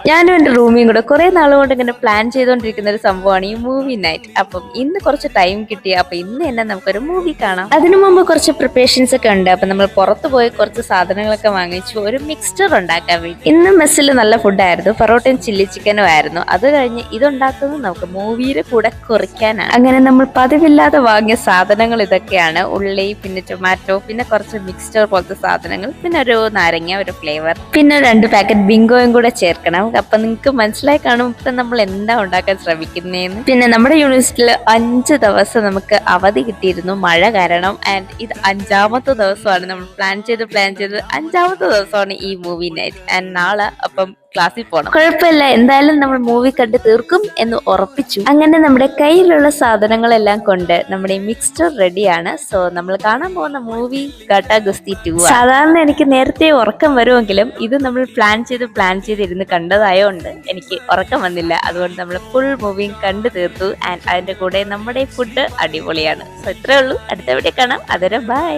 ഞാനും എൻ്റെ റൂമിയും കൂടെ കുറെ നാളുകൊണ്ട് ഇങ്ങനെ പ്ലാൻ ചെയ്തുകൊണ്ടിരിക്കുന്ന ഒരു സംഭവമാണ് ഈ മൂവി നൈറ്റ്. അപ്പം ഇന്ന് കുറച്ച് ടൈം കിട്ടി, അപ്പൊ ഇന്ന് തന്നെ നമുക്കൊരു മൂവി കാണാം. അതിനു മുമ്പ് കുറച്ച് പ്രിപ്പറേഷൻസ് ഒക്കെ ഉണ്ട്. അപ്പൊ നമ്മൾ പുറത്തു പോയി കുറച്ച് സാധനങ്ങളൊക്കെ വാങ്ങിച്ചു ഒരു മിക്സ്ചർ ഉണ്ടാക്കാൻ വേണ്ടി. ഇന്ന് മെസ്സിൽ നല്ല ഫുഡായിരുന്നു, പൊറോട്ടയും ചില്ലി ചിക്കനും ആയിരുന്നു. അത് കഴിഞ്ഞ് ഇതുണ്ടാക്കുന്നത് നമുക്ക് മൂവിയുടെ കൂടെ കുറിക്കാനാണ്. അങ്ങനെ നമ്മൾ പതിവില്ലാതെ വാങ്ങിയ സാധനങ്ങൾ ഇതൊക്കെയാണ്: ഉള്ളി, പിന്നെ ടൊമാറ്റോ, പിന്നെ കുറച്ച് മിക്സ്ചർ പോലത്തെ സാധനങ്ങൾ, പിന്നെ ഒരു നാരങ്ങ, ഒരു ഫ്ലേവർ, പിന്നെ 2 പാക്കറ്റ് ബിങ്കോയും കൂടെ ചേർക്കണം. അപ്പൊ നിങ്ങൾക്ക് മനസ്സിലായി കാണും ഇപ്പൊ നമ്മൾ എന്താ ഉണ്ടാക്കാൻ ശ്രമിക്കുന്നതെന്ന്. പിന്നെ നമ്മുടെ യൂണിവേഴ്സിറ്റിയിൽ 5 ദിവസം നമുക്ക് അവധി കിട്ടിയിരുന്നു മഴ കാരണം. ആൻഡ് ഇത് 5ാമത്തെ ദിവസമാണ് നമ്മൾ പ്ലാൻ ചെയ്ത് 5ാമത്തെ ദിവസമാണ് ഈ മൂവി നൈറ്റ്. ആൻഡ് നാളെ അപ്പം ക്ലാസ്സിൽ പോകണം. കുഴപ്പമില്ല, എന്തായാലും നമ്മൾ മൂവി കണ്ട് തീർക്കും എന്ന് ഉറപ്പിച്ചു. അങ്ങനെ നമ്മുടെ കയ്യിലുള്ള സാധനങ്ങളെല്ലാം കൊണ്ട് നമ്മുടെ മിക്സ്ചർ റെഡിയാണ്. സോ നമ്മൾ കാണാൻ പോകുന്ന മൂവി ഗാട്ടാ ഗുസ്തി 2. സാധാരണ എനിക്ക് നേരത്തെ ഉറക്കം വരുമെങ്കിലും ഇത് നമ്മൾ പ്ലാൻ ചെയ്തിരുന്ന് കണ്ടതായോണ്ട് എനിക്ക് ഉറക്കം വന്നില്ല. അതുകൊണ്ട് നമ്മൾ ഫുൾ മൂവിയും കണ്ടു തീർത്തു. ആൻഡ് അതിന്റെ കൂടെ നമ്മുടെ ഫുഡ് അടിപൊളിയാണ്. സോ ഇത്രേ ഉള്ളൂ. അടുത്ത വീഡിയോ കാണാം. അതുവരെ ബൈ.